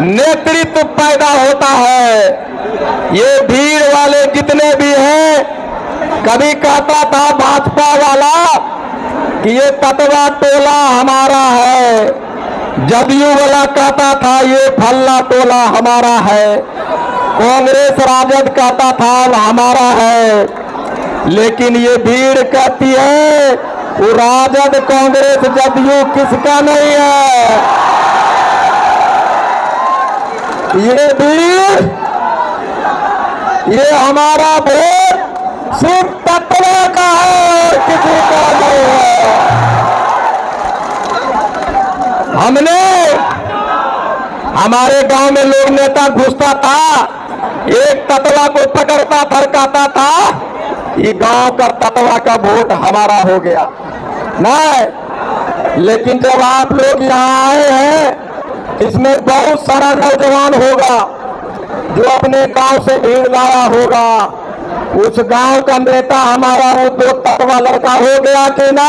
नेतृत्व पैदा होता है। ये भीड़ वाले जितने भी हैं, कभी कहता था भाजपा वाला कि ये ततवा टोला हमारा है, जदयू वाला कहता था ये फल्ला टोला हमारा है, कांग्रेस राजद कहता था हमारा है, लेकिन ये भीड़ कहती है वो राजद कांग्रेस जदयू किसका नहीं है। ये भीड़, ये हमारा वोट सिर्फ तत्वा का है, किसी का नहीं है। हमने, हमारे गांव में लोग नेता घुसता था, एक तत्वा को पकड़ता फरकाता था, ये गांव का तत्वा का वोट हमारा हो गया। नहीं, लेकिन जब आप लोग यहाँ आए हैं, इसमें बहुत सारा नौजवान होगा जो अपने गांव से भीड़ लाया होगा। उस गांव का नेता हमारा वो दो तत्वा लड़का हो गया कि ना।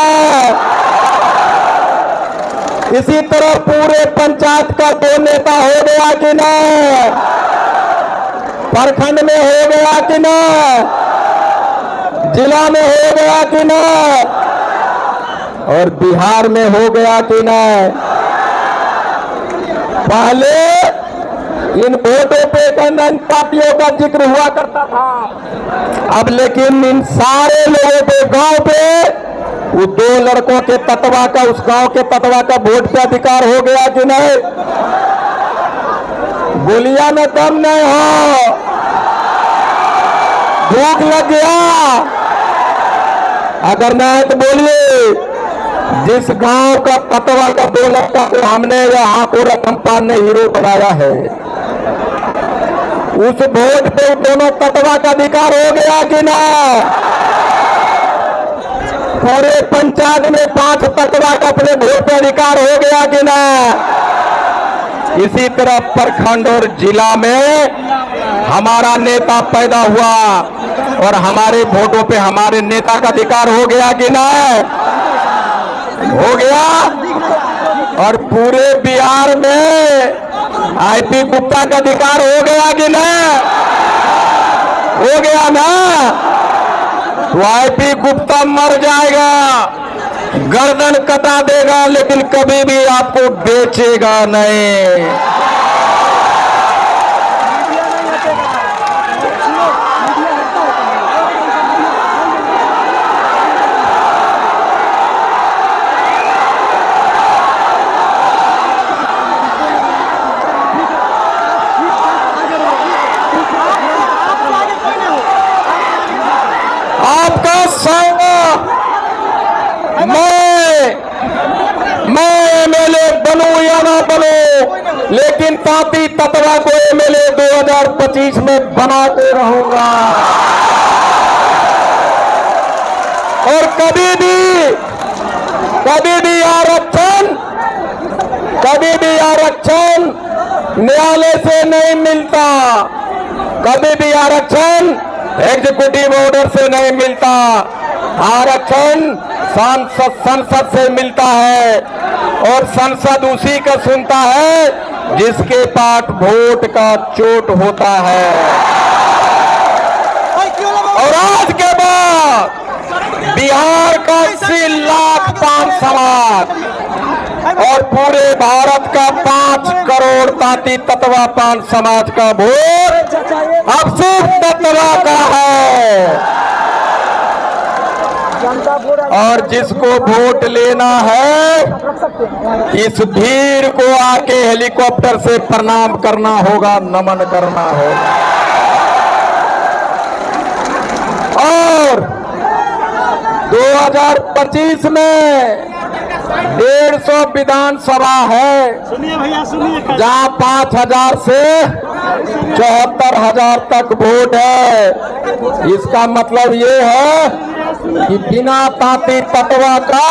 इसी तरह पूरे पंचायत का दो नेता हो गया कि ना, प्रखंड में हो गया कि ना, जिला में हो गया कि ना, और बिहार में हो गया कि ना। पहले इन वोटों पे इन पार्टियों का जिक्र हुआ करता था, अब लेकिन इन सारे लोगों के गांव पे वो दो लड़कों के तत्वा का, उस गांव के तत्वा का वोट पे अधिकार हो गया कि नहीं। गोलियां में दम नहीं हो, भूख लग गया अगर नहीं तो बोलिए। जिस गांव का तत्वा का दो लड़का को हमने यहाँ को रकमपाल ने हीरो बनाया है, उस वोट पे दोनों तत्वा का अधिकार हो गया कि ना। पूरे पंचायत में 5 तत्वा का अपने वोट पे अधिकार हो गया कि ना। इसी तरह प्रखंड और जिला में हमारा नेता पैदा हुआ और हमारे वोटों पे हमारे नेता का अधिकार हो गया कि ना, हो गया। और पूरे बिहार में आईपी गुप्ता का अधिकार हो गया कि ना, हो गया ना। तो आईपी गुप्ता मर जाएगा, गर्दन कटा देगा, लेकिन कभी भी आपको बेचेगा नहीं। आपका संग, मैं एमएलए बनूं या ना बनूं, लेकिन पार्टी तत्वा को एमएलए 2025 में बनाते रहूंगा। और कभी आरक्षण न्यायालय से नहीं मिलता, कभी भी आरक्षण एग्जीक्यूटिव ऑर्डर से नहीं मिलता, आरक्षण संसद से मिलता है। और संसद उसी का सुनता है जिसके पास वोट का चोट होता है। और आज के बाद बिहार का 80 लाख पान समाज और पूरे भारत का 5 करोड़ ताती तत्वा पान समाज का वोट अब सिर्फ तत्वा का है। और जिसको वोट लेना है, इस भीड़ को आके हेलीकॉप्टर से प्रणाम करना होगा, नमन करना होगा। और 2025 में 150 विधानसभा है, सुनिए भैया सुनिए, जहाँ 5000 से 74,000 तक वोट है। इसका मतलब ये है कि बिना ताती तत्वा का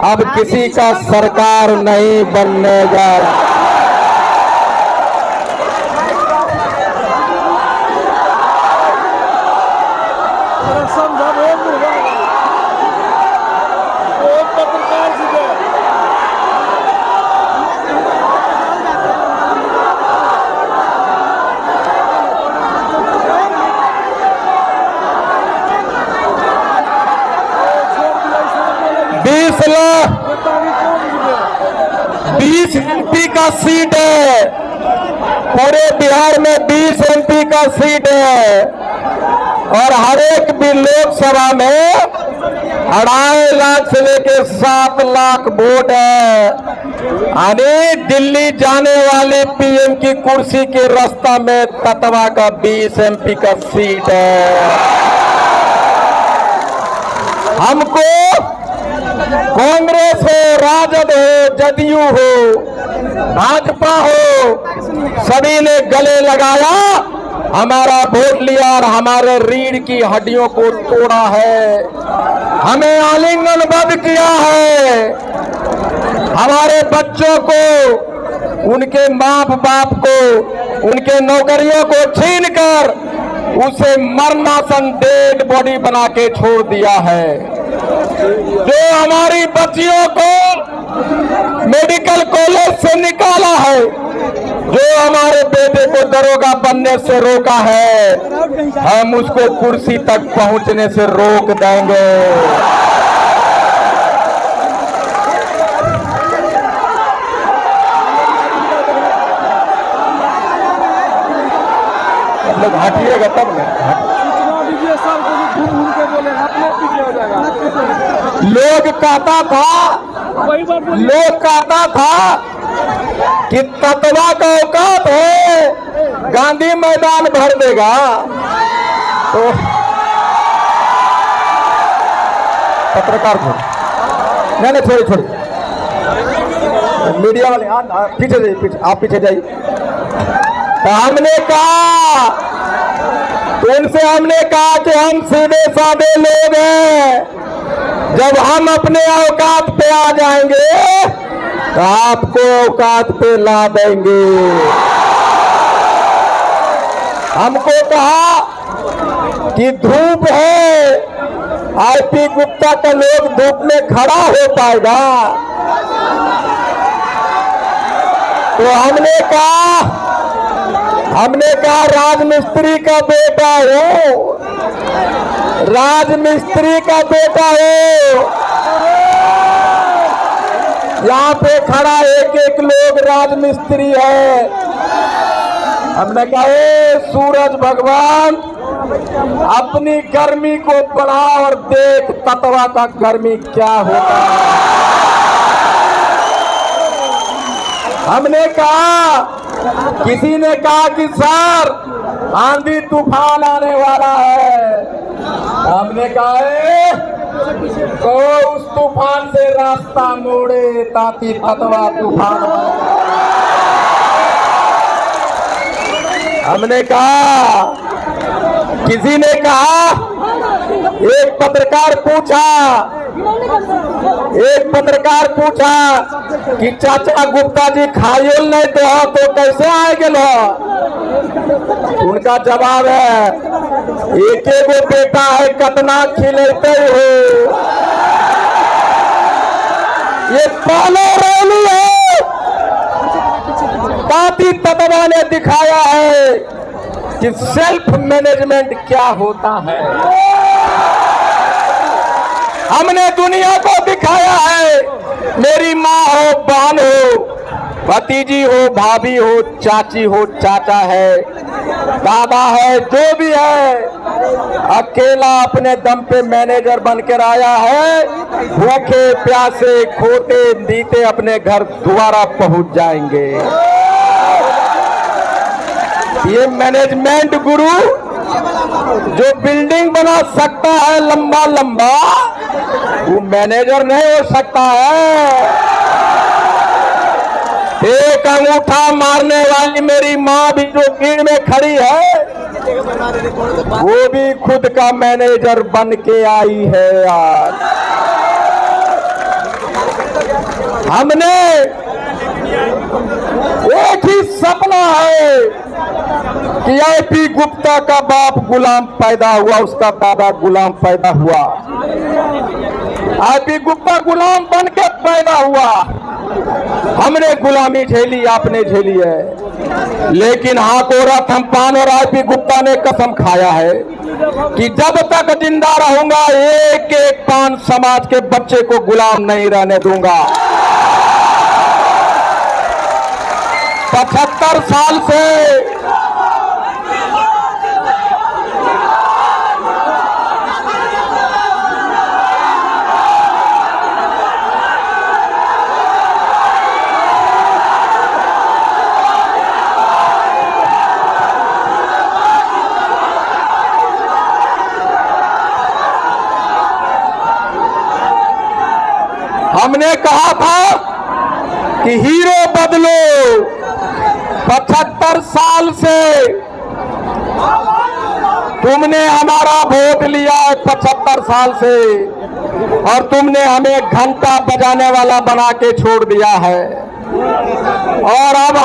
अब किसी का सरकार नहीं बनने जा रहा। एमपी का सीट है, पूरे बिहार में 20 एमपी का सीट है और हर एक भी लोकसभा में 2.5 लाख से लेकर 7 लाख वोट है। यानी दिल्ली जाने वाले पीएम की कुर्सी के रास्ता में ततवा का 20 एमपी का सीट है। हमको कांग्रेस हो, राजद हो, जदयू हो, भाजपा हो, सभी ने गले लगाया, हमारा वोट लिया और हमारे रीढ़ की हड्डियों को तोड़ा है, हमें आलिंगनबद्ध किया है, हमारे बच्चों को, उनके माँ बाप को, उनके नौकरियों को छीनकर उसे मरनासन डेड बॉडी बना के छोड़ दिया है। जो हमारी बच्चियों को मेडिकल कॉलेज से निकाला है, जो हमारे बेटे को दरोगा बनने से रोका है, हम उसको कुर्सी तक पहुंचने से रोक देंगे। मतलब हटिएगा तब ना। लोग कहता था कि ततवा का औकात है, गांधी मैदान भर देगा। तो पत्रकार को नहीं छोड़िए, मीडिया वाले पीछे जाइए, आप पीछे जाइए। तो हमने कहा, उनसे हमने कहा कि हम सीधे साधे लोग हैं, जब हम अपने औकात पे आ जाएंगे तो आपको औकात पे ला देंगे। हमको कहा कि धूप है, आईपी गुप्ता का लोग धूप में खड़ा हो पाएगा। तो हमने कहा राजमिस्त्री का बेटा हो, राजमिस्त्री का बेटा हो। यहाँ पे खड़ा एक लोग राजमिस्त्री है। हमने कहा सूरज भगवान, अपनी गर्मी को बढ़ा और देख ततवा का गर्मी क्या होता है। हमने कहा, किसी ने कहा कि सर आंधी तूफान आने वाला है। हमने कहा तो उस तूफान से रास्ता मोड़े ताकि ततवा तूफान। हमने कहा, किसी ने कहा, एक पत्रकार पूछा कि चाचा गुप्ता जी खाइल नहीं दो तो कैसे आएंगे लोग। उनका जवाब है, एक गो बेटा है, कतना खिलेते हो। ये पहले रैली है, ताकि ततवा ने दिखाया है कि सेल्फ मैनेजमेंट क्या होता है। हमने दुनिया को दिखाया है, मेरी माँ हो, बहन हो, भतीजी हो, भाभी हो, चाची हो, चाचा है, दादा है, जो भी है, अकेला अपने दम पे मैनेजर बनकर आया है। भूखे प्यासे खोते दीते अपने घर दोबारा पहुंच जाएंगे। ये मैनेजमेंट गुरु जो बिल्डिंग बना सकता है लंबा लंबा, वो मैनेजर नहीं हो सकता है। एक अंगूठा मारने वाली मेरी माँ भी जो भीड़ में खड़ी है, वो भी खुद का मैनेजर बन के आई है यार। हमने एक ही सपना है कि आईपी गुप्ता का बाप गुलाम पैदा हुआ, उसका दादा गुलाम पैदा हुआ, आईपी गुप्ता गुलाम बन के पैदा हुआ। हमने गुलामी झेली, आपने झेली है, लेकिन हाकोरत हम पान और आईपी गुप्ता ने कसम खाया है कि जब तक जिंदा रहूंगा एक एक पान समाज के बच्चे को गुलाम नहीं रहने दूंगा। 75 साल से हमने कहा था कि हीरो बदलो। 75 साल से तुमने हमारा वोट लिया है, 75 साल से, और तुमने हमें घंटा बजाने वाला बना के छोड़ दिया है। और अब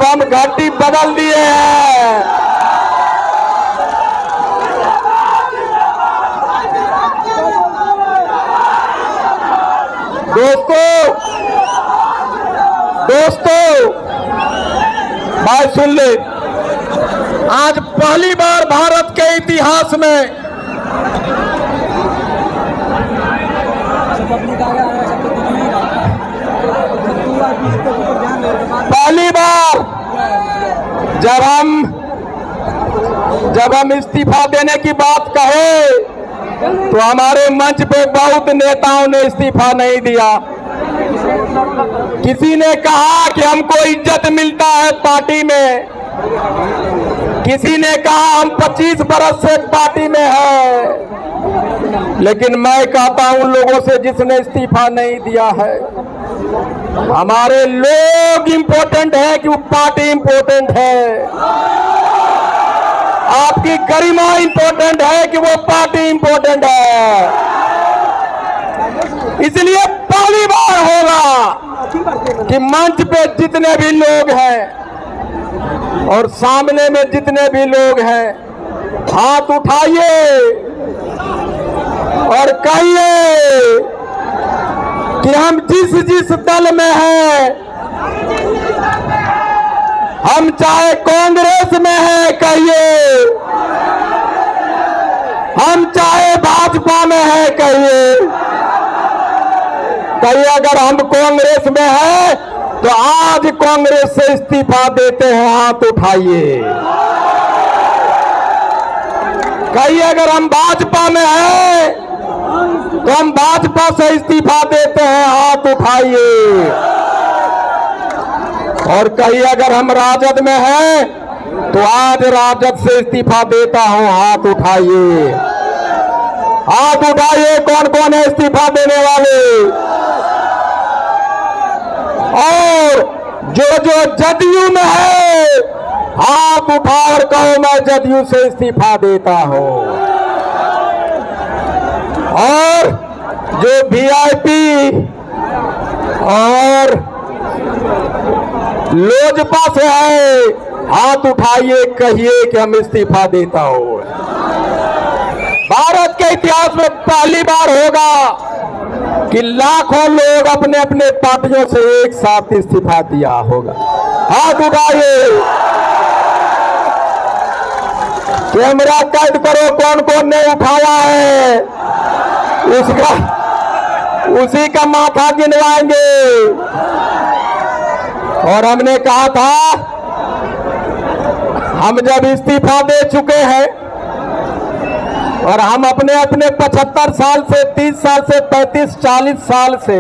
हम घंटी बदल दिए हैं। दोस्तों बात सुन ले। आज पहली बार भारत के इतिहास में जब हम इस्तीफा देने की बात कहे तो हमारे मंच पे बहुत नेताओं ने इस्तीफा नहीं दिया। किसी ने कहा कि हमको इज्जत मिलता है पार्टी में, किसी ने कहा हम 25 बरस से पार्टी में है। लेकिन मैं कहता हूं उन लोगों से जिसने इस्तीफा नहीं दिया है, हमारे लोग इंपॉर्टेंट है कि वो पार्टी इंपॉर्टेंट है। आपकी गरिमा इंपॉर्टेंट है कि वो पार्टी इंपॉर्टेंट है। इसलिए पहली बार होगा कि मंच पे जितने भी लोग हैं और सामने में जितने भी लोग हैं, हाथ उठाइए और कहिए कि हम जिस दल में हैं, हम चाहे कांग्रेस में हैं कहिए, हम चाहे भाजपा में हैं कहिए। अगर हम कांग्रेस में हैं तो आज कांग्रेस से इस्तीफा देते हैं, हाथ उठाइए। कहिए अगर हम भाजपा में हैं तो हम भाजपा से इस्तीफा देते हैं, हाथ उठाइए। और कहिए अगर हम राजद में हैं तो आज राजद से इस्तीफा देता हूं, हाथ उठाइए। हाथ उठाइए कौन कौन है इस्तीफा देने वाले। और जो जदयू में है हाथ उठाकर कहो मैं जदयू से इस्तीफा देता हूं। और जो वीआईपी और लोजपा से है हाथ उठाइए, कहिए कि हम इस्तीफा देता हूं। भारत के इतिहास में पहली बार होगा कि लाखों लोग अपने अपने पार्टियों से एक साथ इस्तीफा दिया होगा। हाथ उठाइए, कैमरा कैद करो कौन कौन ने उठाया है, उसी का माथा गिनवाएंगे। और हमने कहा था हम जब इस्तीफा दे चुके हैं और हम अपने अपने 75 साल से 30 साल से 35-40 साल से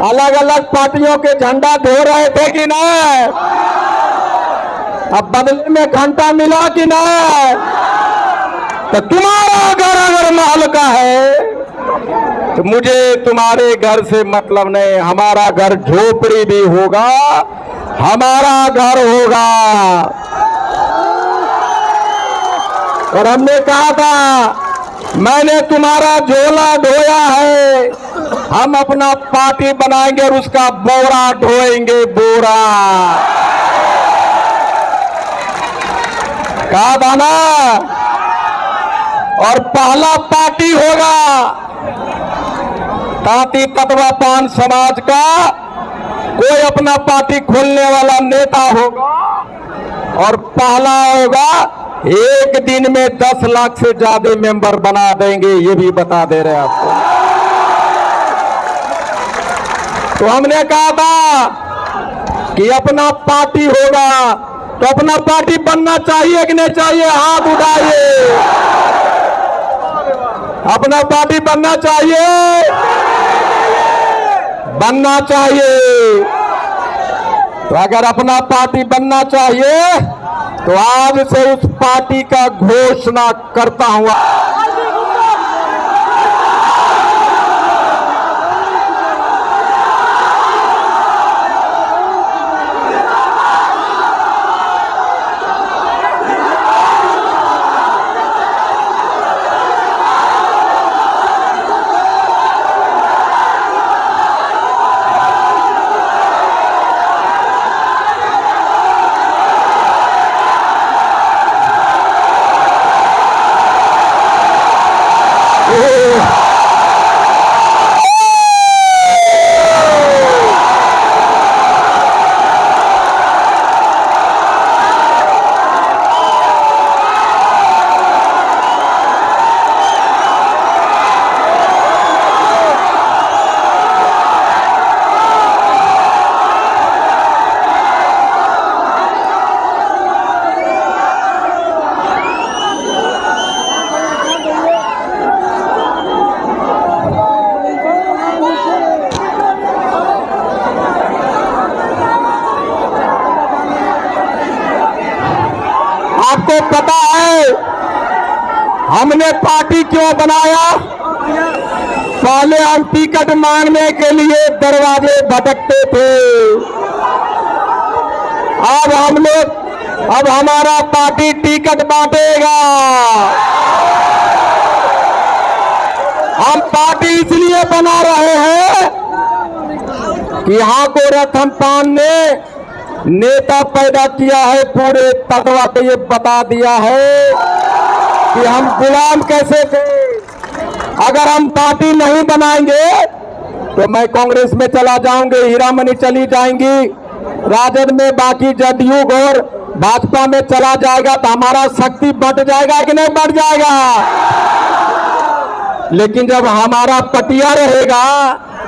अलग अलग पार्टियों के झंडा ढो रहे थे कि नहीं, अब बदले में घंटा मिला कि नहीं। तो तुम्हारा घर अगर महल का है तो मुझे तुम्हारे घर से मतलब नहीं। हमारा घर झोपड़ी भी होगा, हमारा घर होगा। और हमने कहा था मैंने तुम्हारा झोला ढोया है, हम अपना पार्टी बनाएंगे और उसका बोरा ढोएंगे, बोरा। कहा था ना। और पहला पार्टी होगा तांती तत्वा पान समाज का, कोई अपना पार्टी खोलने वाला नेता होगा और पहला होगा एक दिन में 10 लाख से ज्यादा मेंबर बना देंगे, ये भी बता दे रहे हैं आपको। तो हमने कहा था कि अपना पार्टी होगा, तो अपना पार्टी बनना चाहिए कि नहीं चाहिए? हाथ उठाइए। अपना पार्टी बनना चाहिए, बनना चाहिए। तो अगर अपना पार्टी बनना चाहिए तो आज से उस पार्टी का घोषणा करता हूं। आपको पता है हमने पार्टी क्यों बनाया? पहले हम टिकट मांगने के लिए दरवाजे भटकते थे। अब हमारा पार्टी टिकट बांटेगा। हम पार्टी इसलिए बना रहे हैं कि यहाँ को रतनपाल ने नेता पैदा किया है, पूरे तत्वा को ये बता दिया है कि हम गुलाम कैसे थे। अगर हम पार्टी नहीं बनाएंगे तो मैं कांग्रेस में चला जाऊंगी, हीरामणि चली जाएंगी, राजद में, बाकी जदयू और भाजपा में चला जाएगा, तो हमारा शक्ति बढ़ जाएगा कि नहीं बढ़ जाएगा? लेकिन जब हमारा पटिया रहेगा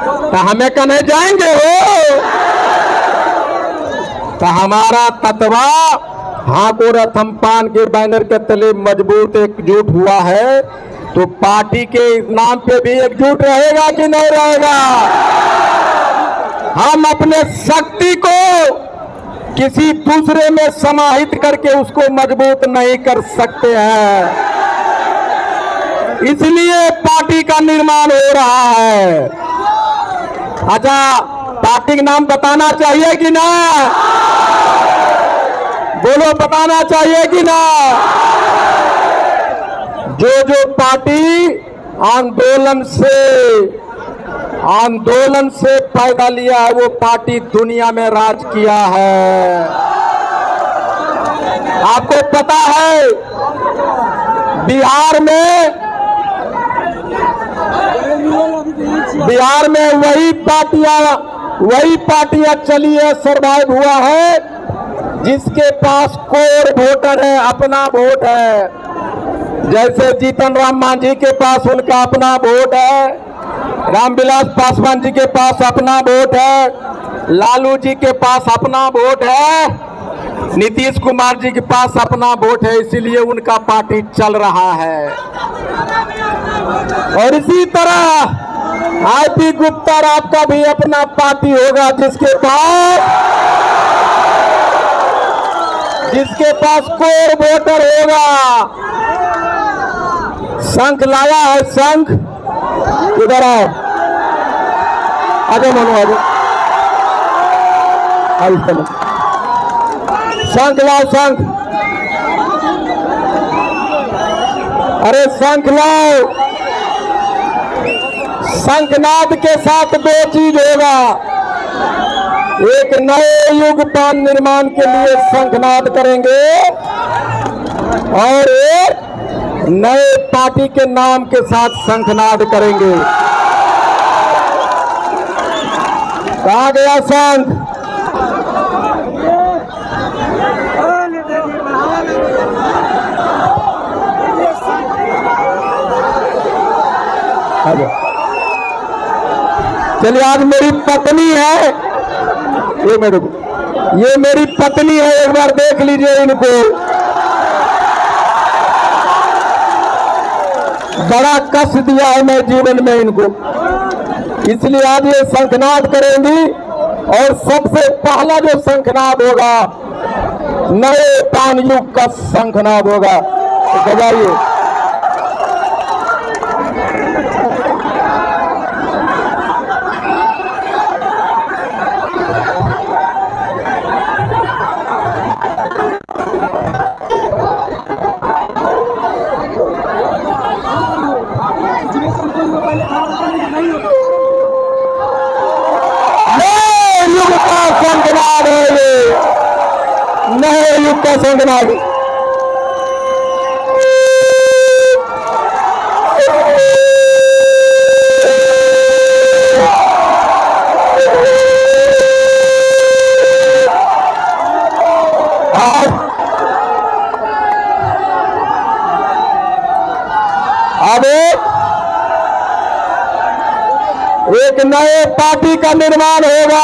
तो हमें कहने जाएंगे हो। तो हमारा तत्वा हाँ को रतनपाल के बैनर के तले मजबूत एकजुट हुआ है, तो पार्टी के नाम पे भी एकजुट रहेगा कि नहीं रहेगा? हम अपने शक्ति को किसी दूसरे में समाहित करके उसको मजबूत नहीं कर सकते हैं, इसलिए पार्टी का निर्माण हो रहा है। अच्छा, पार्टी का नाम बताना चाहिए कि ना? बोलो, बताना चाहिए कि ना? जो पार्टी आंदोलन से फायदा लिया है वो पार्टी दुनिया में राज किया है। आपको पता है बिहार में वही पार्टियां चली है, सरवाइव हुआ है, जिसके पास कोर वोटर है, अपना वोट है। जैसे जीतन राम मांझी के पास उनका अपना वोट है, रामविलास पासवान जी के पास अपना वोट है, लालू जी के पास अपना वोट है, नीतीश कुमार जी के पास अपना वोट है, इसीलिए उनका पार्टी चल रहा है। और इसी तरह आईपी गुप्ता राव का भी अपना पार्टी होगा, जिसके पास कोर वोटर होगा। शंख लाया है, शंख इधर आओ, आगे मनो, आगे शंख लाओ, शंख, अरे शंख लाओ। शंखनाद के साथ दो चीज होगा, एक नए युग का निर्माण के लिए शंखनाद करेंगे और एक नए पार्टी के नाम के साथ शंखनाद करेंगे। कहाँ गया शंख? चलिए, आज मेरी पत्नी है, ये मेरी पत्नी है, एक बार देख लीजिए इनको। बड़ा कष्ट दिया है मैं जीवन में इनको, इसलिए आज ये शंखनाद करेंगी। और सबसे पहला जो शंखनाद होगा नए पान युग का शंखनाद होगा। तो बजाइए। शंखनाद है ये, नए युग का शंखनाद। अब एक नए पार्टी का निर्माण होगा।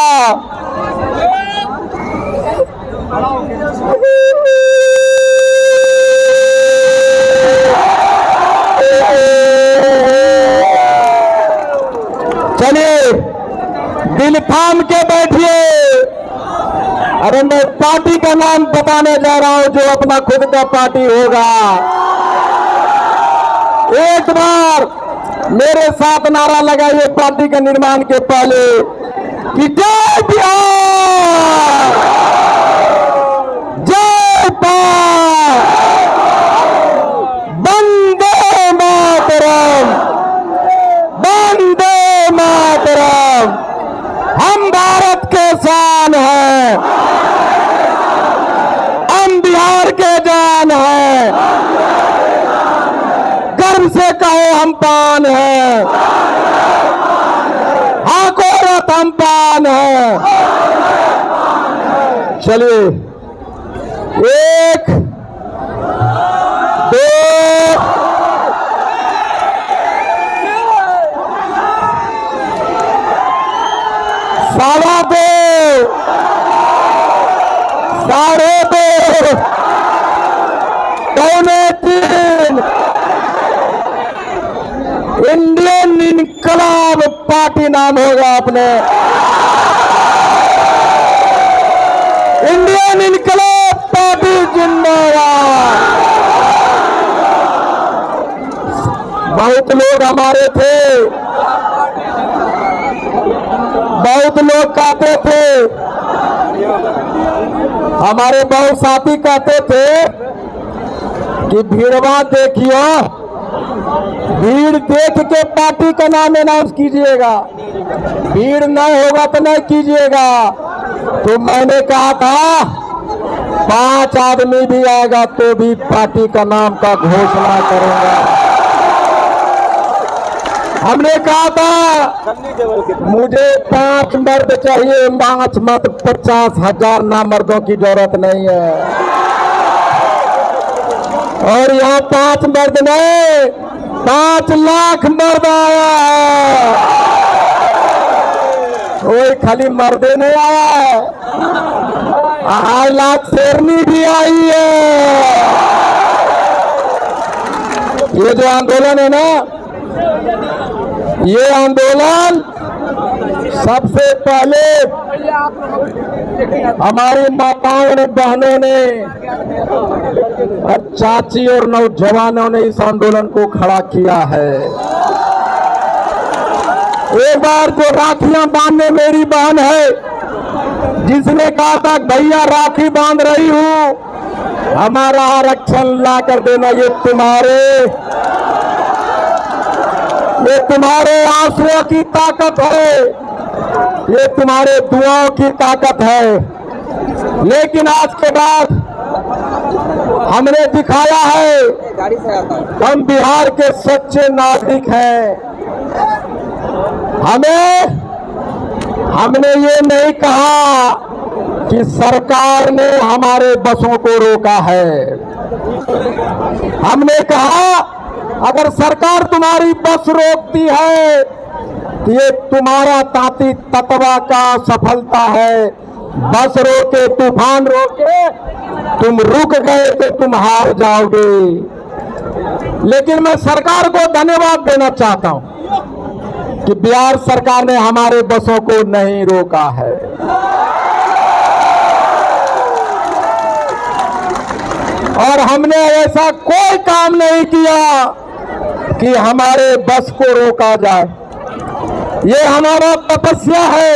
चलिए, दिल थाम के बैठिए। अरे मैं पार्टी का नाम बताने जा रहा हूं जो अपना खुद का पार्टी होगा। एक बार मेरे साथ नारा लगाइए पार्टी के निर्माण के पहले कि जय बिहार, जय पाक, वंदे मातरम, वंदे मातरम। हम भारत के शान हैं, हम बिहार के जान हैं, गर्व से कहो हम पान हैं, हाकोरत हम पान हैं। चलिए, 1 2 2.25 2.5 3 इंडियन इनकलाब पार्टी नाम होगा अपने, इंडियन इनकलाब पार्टी जिंदाबाद। बहुत लोग हमारे थे, बहुत लोग कहते थे, हमारे बहुत साथी कहते थे कि भीड़वा देखियो, भीड़ देख के पार्टी का नाम अनाउंस कीजिएगा, भीड़ न होगा तो नहीं कीजिएगा। तो मैंने कहा था 5 आदमी भी आएगा तो भी पार्टी का नाम का घोषणा करूंगा। हमने कहा था मुझे 5 मर्द चाहिए, 5 मत 50,000 नामर्दों की जरूरत नहीं है। और यहाँ 5 मर्द नहीं, 5 लाख मर्द आया है। कोई खाली मर्दे नहीं आया है, 8 लाख शेरनी भी आई है। ये जो आंदोलन है ना, ये आंदोलन सबसे पहले हमारी माताओं ने, बहनों ने और चाची और नौजवानों ने इस आंदोलन को खड़ा किया है। एक बार जो राखियां बांधने मेरी बहन है, जिसने कहा था भैया राखी बांध रही हूं, हमारा आरक्षण ला कर देना, ये तुम्हारे आंसुओं की ताकत है, ये तुम्हारे दुआओं की ताकत है। लेकिन आज के बाद हमने दिखाया है हम बिहार के सच्चे नागरिक हैं। हमने ये नहीं कहा कि सरकार ने हमारे बसों को रोका है। हमने कहा अगर सरकार तुम्हारी बस रोकती है कि ये तुम्हारा ताती तत्वा का सफलता है। बस रोके तूफान रोके, तुम रुक गए तो तुम हार जाओगे। लेकिन मैं सरकार को धन्यवाद देना चाहता हूं कि बिहार सरकार ने हमारे बसों को नहीं रोका है। और हमने ऐसा कोई काम नहीं किया कि हमारे बस को रोका जाए। ये हमारा तपस्या है।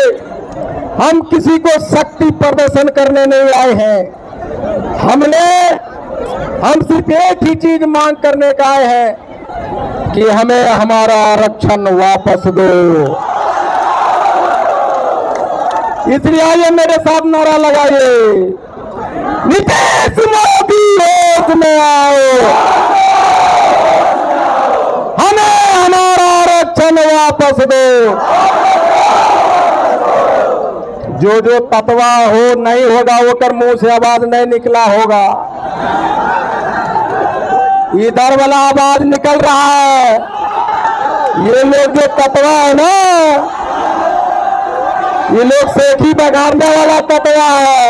हम किसी को शक्ति प्रदर्शन करने नहीं आए हैं। हम सिर्फ एक ही चीज मांग करने का आए हैं कि हमें हमारा आरक्षण वापस दो। इसलिए आइए मेरे साथ नारा लगाइए, नीतीश मोदी होश में आओ, हमें हमारा आरक्षण वापस दो। जो जो तत्वा हो नहीं होगा वो कर मुंह से आवाज नहीं निकला होगा। इधर वाला आवाज निकल रहा है। ये लोग जो तत्वा है ना, ये लोग सेठी बगाड़ने वाला तत्वा है।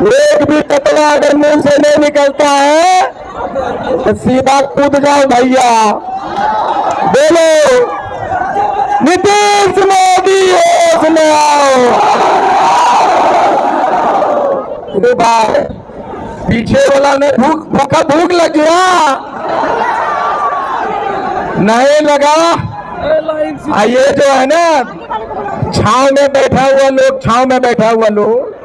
एक भी तत्वा अगर मुंह से नहीं निकलता है तो सीधा कूद जाओ भैया। बोलो नीतीश मोदी होश में आओ। भाई पीछे वाला ने भूख लग गया नहीं लगा। ये जो है ना छांव में बैठा हुआ लोग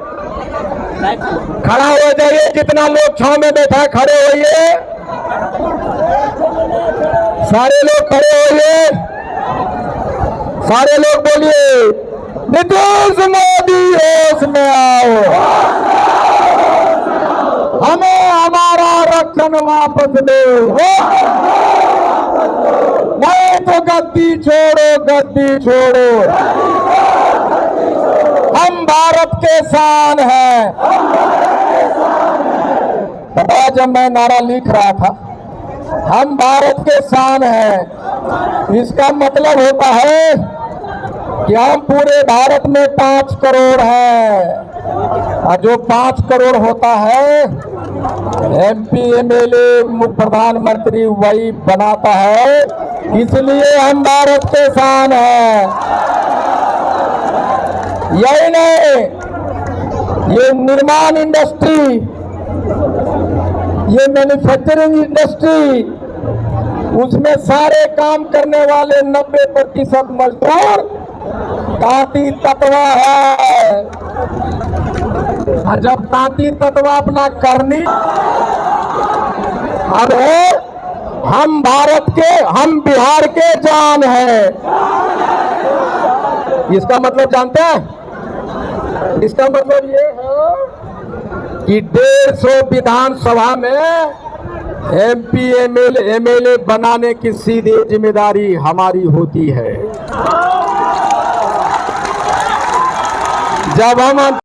खड़ा हो जाइए। जितना लोग छांव में बैठा है खड़े होइए, सारे लोग खड़े होइए, सारे लोग बोलिए नीतीश मोदी होश में आओ, हमें हमारा आरक्षण वापस दो। नहीं तो गद्दी छोड़ो। हम भारत के शान हैं। पता जब मैं नारा लिख रहा था हम भारत के शान हैं, इसका मतलब होता है कि हम पूरे भारत में 5 करोड़ हैं। और जो 5 करोड़ होता है MP MLA प्रधानमंत्री वही बनाता है। इसलिए हम भारत के शान हैं। यही नहीं, ये निर्माण इंडस्ट्री, ये मैन्युफैक्चरिंग इंडस्ट्री, उसमें सारे काम करने वाले 90% मजदूर ताती तत्वा है। और जब ताती तत्वा अपना करनी, अब हम बिहार के जान हैं। इसका मतलब जानते हैं? इसका मतलब ये है कि 150 विधानसभा में MP MLA बनाने की सीधी जिम्मेदारी हमारी होती है। जब हम